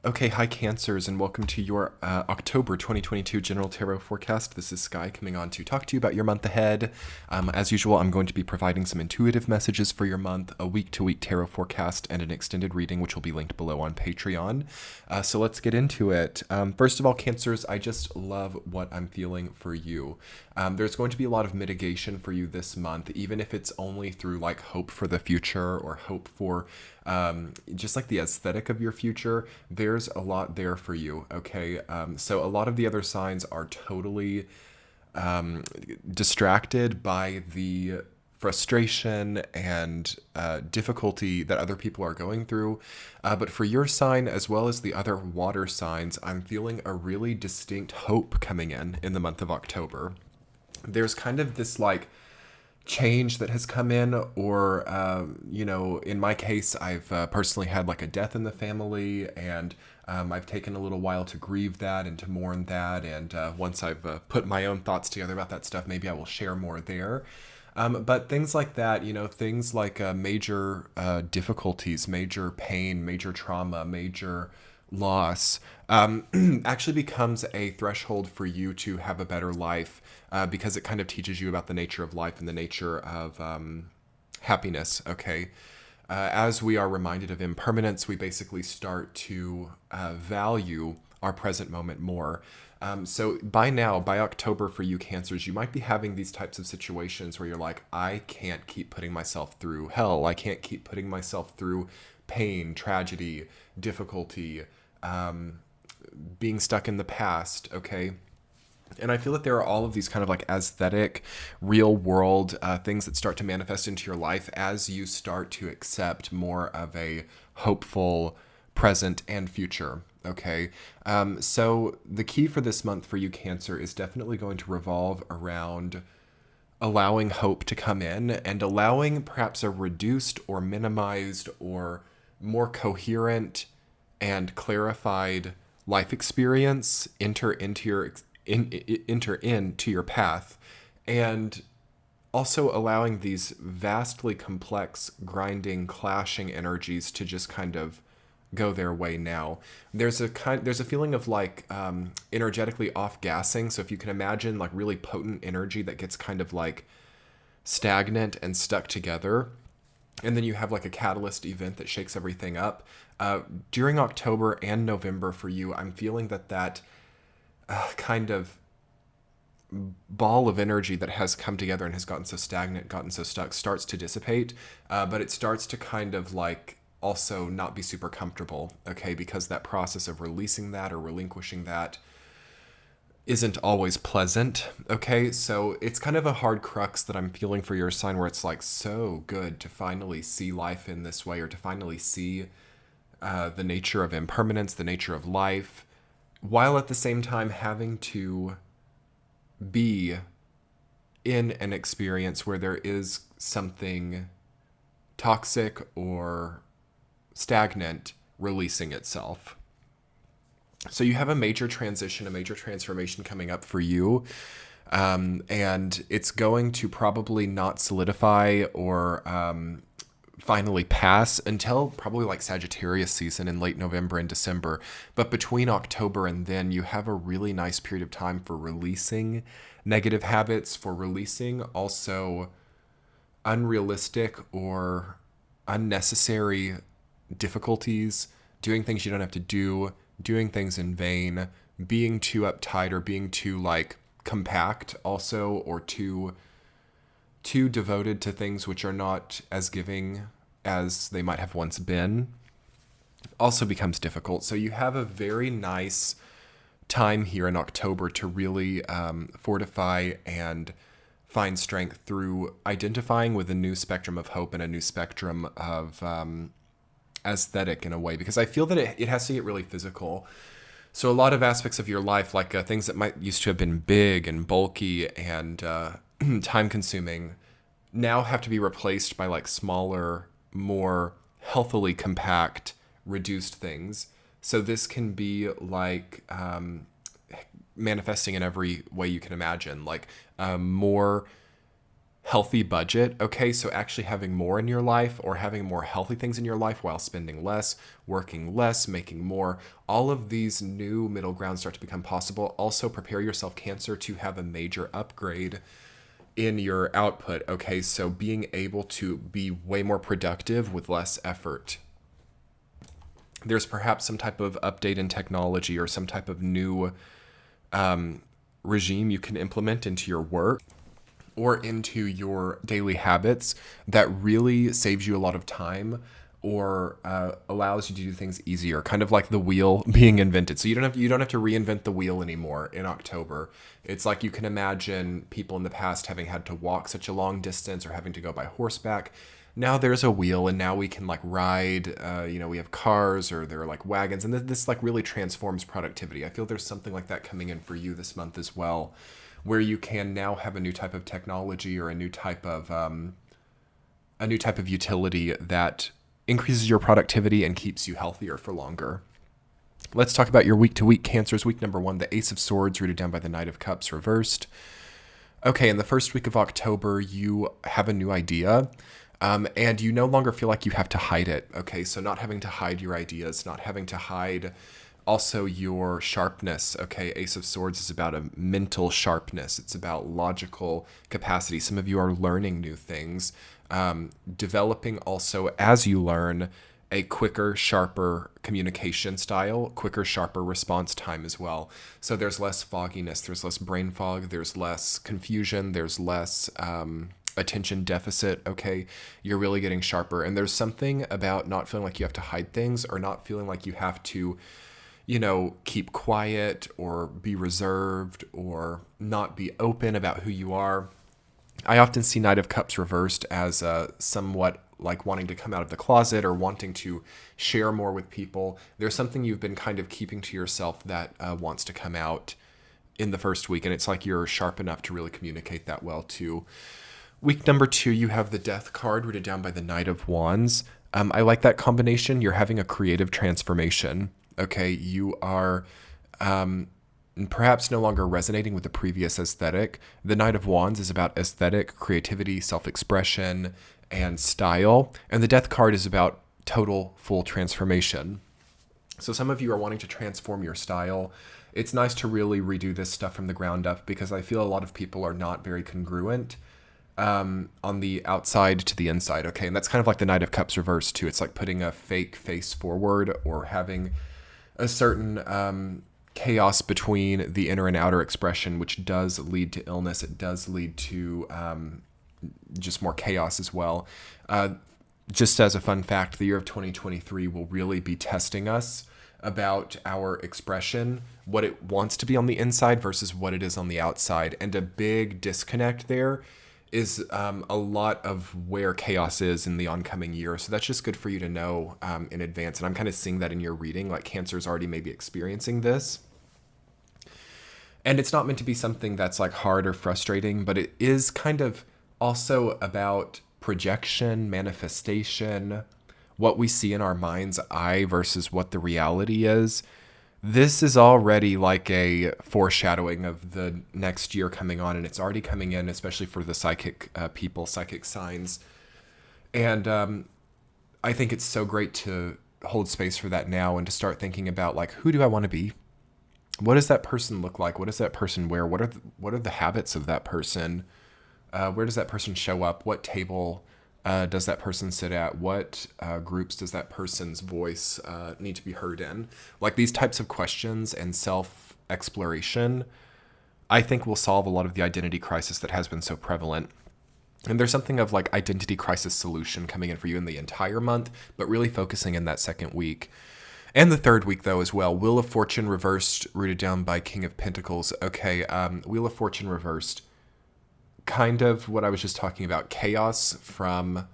Okay, hi Cancers, and welcome to your October 2022 General Tarot Forecast. This is Sky coming on to talk to you about your month ahead. As usual, I'm going to be providing some intuitive messages for your month, a week-to-week tarot forecast, and an extended reading, which will be linked below on Patreon. So let's get into it. First of all, Cancers, I just love what I'm feeling for you. There's going to be a lot of mitigation for you this month, even if it's only through like hope for the future or hope for just like the aesthetic of your future. There's a lot there for you. Okay. So a lot of the other signs are totally distracted by the frustration and difficulty that other people are going through. But for your sign, as well as the other water signs, I'm feeling a really distinct hope coming in the month of October. There's kind of this like change that has come in, or in my case, I've personally had like a death in the family, and I've taken a little while to grieve that and to mourn that. And once I've put my own thoughts together about that stuff, maybe I will share more there. But things like that, things like major difficulties, major pain, major trauma, major loss, actually becomes a threshold for you to have a better life, because it kind of teaches you about the nature of life and the nature of happiness. Okay. As we are reminded of impermanence, we basically start to value our present moment more. So by now, by October for you Cancers, you might be having these types of situations where you're like, I can't keep putting myself through hell. I can't keep putting myself through pain, tragedy, difficulty, being stuck in the past. Okay. And I feel that there are all of these kind of like aesthetic, real world things that start to manifest into your life as you start to accept more of a hopeful present and future. Okay. So the key for this month for you, Cancer, is definitely going to revolve around allowing hope to come in and allowing perhaps a reduced or minimized or more coherent and clarified life experience enter into your path, and also allowing these vastly complex, grinding, clashing energies to just kind of go their way now. There's a feeling of like energetically off gassing. So if you can imagine like really potent energy that gets kind of like stagnant and stuck together, and then you have like a catalyst event that shakes everything up. During October and November for you, I'm feeling that kind of ball of energy that has come together and has gotten so stagnant, gotten so stuck, starts to dissipate, but it starts to kind of like also not be super comfortable, okay? Because that process of releasing that or relinquishing that isn't always pleasant, okay? So it's kind of a hard crux that I'm feeling for your sign, where it's like so good to finally see life in this way, or to finally see the nature of impermanence, the nature of life, while at the same time having to be in an experience where there is something toxic or stagnant releasing itself. So you have a major transition, a major transformation coming up for you. And it's going to probably not solidify or finally pass until probably like Sagittarius season in late November and December. But between October and then, you have a really nice period of time for releasing negative habits, for releasing also unrealistic or unnecessary difficulties, doing things you don't have to do, doing things in vain, being too uptight or being too like compact also, or too devoted to things which are not as giving as they might have once been, also becomes difficult. So you have a very nice time here in October to really fortify and find strength through identifying with a new spectrum of hope and a new spectrum of aesthetic in a way, because I feel that it has to get really physical. So a lot of aspects of your life, like things that might used to have been big and bulky and time consuming, now have to be replaced by like smaller, more healthily compact, reduced things. So this can be like manifesting in every way you can imagine, like more healthy budget. Okay, so actually having more in your life or having more healthy things in your life while spending less, working less, making more. All of these new middle grounds start to become possible. Also, prepare yourself, Cancer, to have a major upgrade in your output. Okay, so being able to be way more productive with less effort. There's perhaps some type of update in technology or some type of new regime you can implement into your work or into your daily habits that really saves you a lot of time or allows you to do things easier, kind of like the wheel being invented. So you don't have to reinvent the wheel anymore in October. It's like you can imagine people in the past having had to walk such a long distance or having to go by horseback. Now there's a wheel, and now we can like ride. We have cars, or there are like wagons, and this like really transforms productivity. I feel there's something like that coming in for you this month as well, where you can now have a new type of technology or a new type of utility that increases your productivity and keeps you healthier for longer. Let's talk about your week-to-week Cancers. Week number 1, the Ace of Swords rooted down by the Knight of Cups reversed. Okay, in the first week of October, you have a new idea. And you no longer feel like you have to hide it. Okay, so not having to hide your ideas, not having to hide also your sharpness. Okay, Ace of Swords is about a mental sharpness. It's about logical capacity. Some of you are learning new things, developing also as you learn a quicker, sharper communication style, quicker, sharper response time as well. So there's less fogginess, there's less brain fog, there's less confusion, there's less attention deficit. Okay, you're really getting sharper. And there's something about not feeling like you have to hide things or not feeling like you have to, keep quiet or be reserved or not be open about who you are. I often see Knight of Cups reversed as somewhat like wanting to come out of the closet or wanting to share more with people. There's something you've been kind of keeping to yourself that wants to come out in the first week, and it's like you're sharp enough to really communicate that well too. Week number 2, you have the Death card rooted down by the Knight of Wands. I like that combination. You're having a creative transformation. Okay, you are perhaps no longer resonating with the previous aesthetic. The Knight of Wands is about aesthetic, creativity, self-expression, and style. And the Death card is about total, full transformation. So some of you are wanting to transform your style. It's nice to really redo this stuff from the ground up because I feel a lot of people are not very congruent on the outside to the inside. Okay, and that's kind of like the Knight of Cups reversed too. It's like putting a fake face forward or having a certain chaos between the inner and outer expression, which does lead to illness. It does lead to just more chaos as well. Just as a fun fact, the year of 2023 will really be testing us about our expression, what it wants to be on the inside versus what it is on the outside. And a big disconnect there is a lot of where chaos is in the oncoming year. So that's just good for you to know in advance. And I'm kind of seeing that in your reading, like Cancer's already maybe experiencing this. And it's not meant to be something that's like hard or frustrating, but it is kind of also about projection, manifestation, what we see in our mind's eye versus what the reality is. This is already like a foreshadowing of the next year coming on, and it's already coming in, especially for the psychic people, psychic signs. And I think it's so great to hold space for that now and to start thinking about, like, who do I want to be? What does that person look like? What does that person wear? What are the habits of that person? Where does that person show up? What table does that person sit at? What groups does that person's voice need to be heard in? Like these types of questions and self-exploration, I think will solve a lot of the identity crisis that has been so prevalent. And there's something of like identity crisis solution coming in for you in the entire month, but really focusing in that second week. And the third week, though, as well. Wheel of Fortune reversed, rooted down by King of Pentacles. Okay, Wheel of Fortune reversed. Kind of what I was just talking about. Chaos from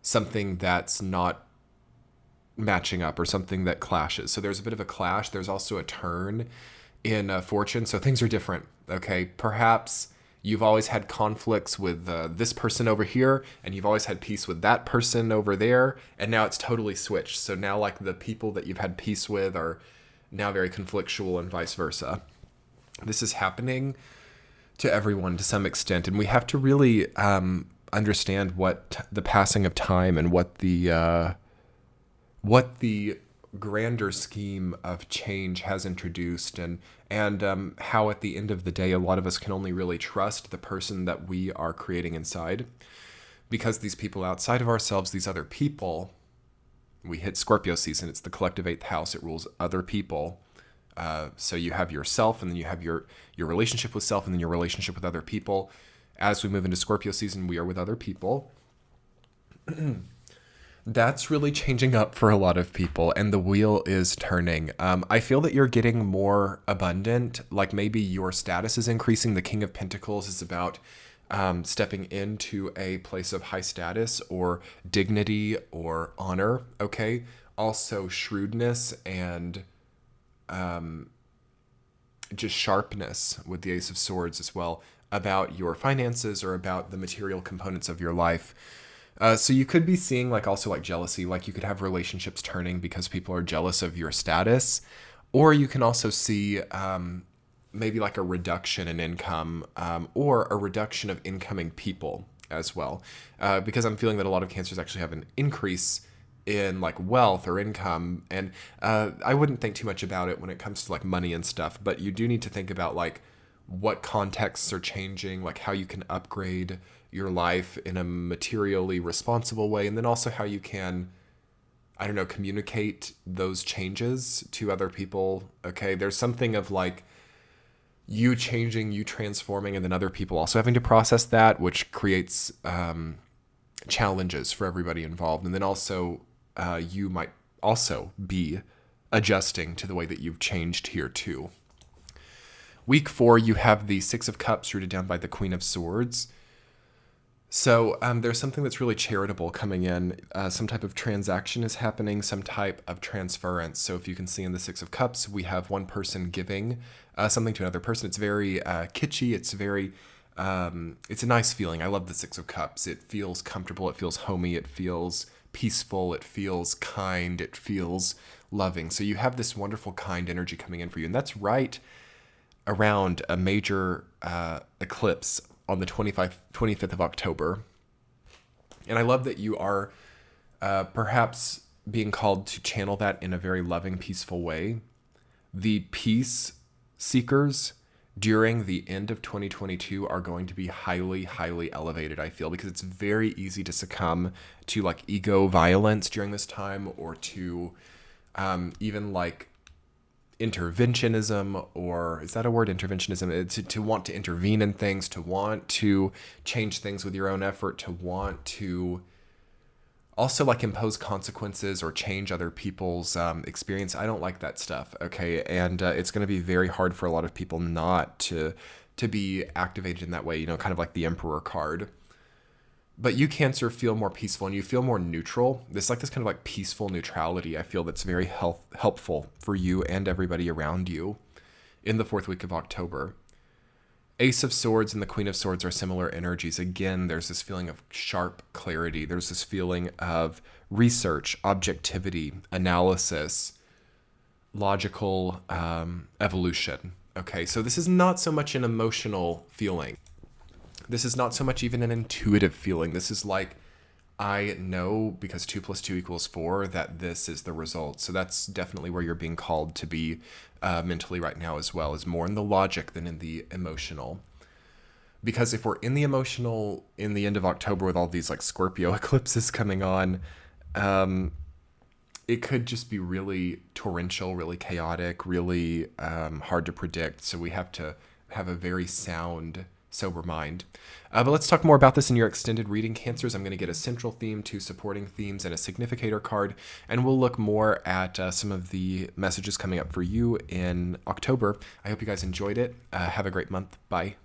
something that's not matching up or something that clashes. So there's a bit of a clash. There's also a turn in fortune. So things are different. Okay, perhaps you've always had conflicts with this person over here, and you've always had peace with that person over there, and now it's totally switched. So now, like, the people that you've had peace with are now very conflictual and vice versa. This is happening to everyone to some extent, and we have to really understand what the passing of time and what the grander scheme of change has introduced, and how at the end of the day, a lot of us can only really trust the person that we are creating inside, because these people outside of ourselves, these other people, we hit Scorpio season. It's the collective eighth house. It rules other people. So you have yourself, and then you have your relationship with self, and then your relationship with other people. As we move into Scorpio season, we are with other people. That's really changing up for a lot of people, and the wheel is turning. I feel that you're getting more abundant, like maybe your status is increasing. The King of Pentacles is about stepping into a place of high status or dignity or honor, okay? Also shrewdness and just sharpness with the Ace of Swords as well, about your finances or about the material components of your life. So you could be seeing like also like jealousy, like you could have relationships turning because people are jealous of your status, or you can also see maybe like a reduction in income or a reduction of incoming people as well, because I'm feeling that a lot of Cancers actually have an increase in like wealth or income, and I wouldn't think too much about it when it comes to like money and stuff, but you do need to think about like what contexts are changing, like how you can upgrade your life in a materially responsible way, and then also how you can, I don't know, communicate those changes to other people. Okay, there's something of like you changing, you transforming, and then other people also having to process that, which creates challenges for everybody involved. And then also you might also be adjusting to the way that you've changed here too. Week 4, you have the Six of Cups rooted down by the Queen of Swords. So there's something that's really charitable coming in. Some type of transaction is happening, some type of transference. So if you can see in the Six of Cups, we have one person giving something to another person. It's very kitschy. It's very, it's a nice feeling. I love the Six of Cups. It feels comfortable. It feels homey. It feels peaceful. It feels kind. It feels loving. So you have this wonderful, kind energy coming in for you. And that's right around a major eclipse on the 25th of October. And I love that you are perhaps being called to channel that in a very loving, peaceful way. The peace seekers during the end of 2022 are going to be highly, highly elevated, I feel, because it's very easy to succumb to like ego violence during this time, or to even like interventionism, or is that a word, interventionism? To want to intervene in things, to want to change things with your own effort, to want to also like impose consequences or change other people's experience. I don't like that stuff, okay? And it's going to be very hard for a lot of people not to be activated in that way, you know, kind of like the Emperor card. But you, Cancer, feel more peaceful and you feel more neutral. This like this kind of like peaceful neutrality, I feel, that's very helpful for you and everybody around you in the 4th week of October. Ace of Swords and the Queen of Swords are similar energies. Again, there's this feeling of sharp clarity. There's this feeling of research, objectivity, analysis, logical evolution. Okay, so this is not so much an emotional feeling. This is not so much even an intuitive feeling. This is like, I know because 2 + 2 = 4 that this is the result. So that's definitely where you're being called to be mentally right now, as well, is more in the logic than in the emotional. Because if we're in the emotional in the end of October with all these like Scorpio eclipses coming on, it could just be really torrential, really chaotic, really hard to predict. So we have to have a very sound, sober mind. But let's talk more about this in your extended reading, Cancers. I'm going to get a central theme, 2 supporting themes, and a significator card, and we'll look more at some of the messages coming up for you in October. I hope you guys enjoyed it. Have a great month. Bye.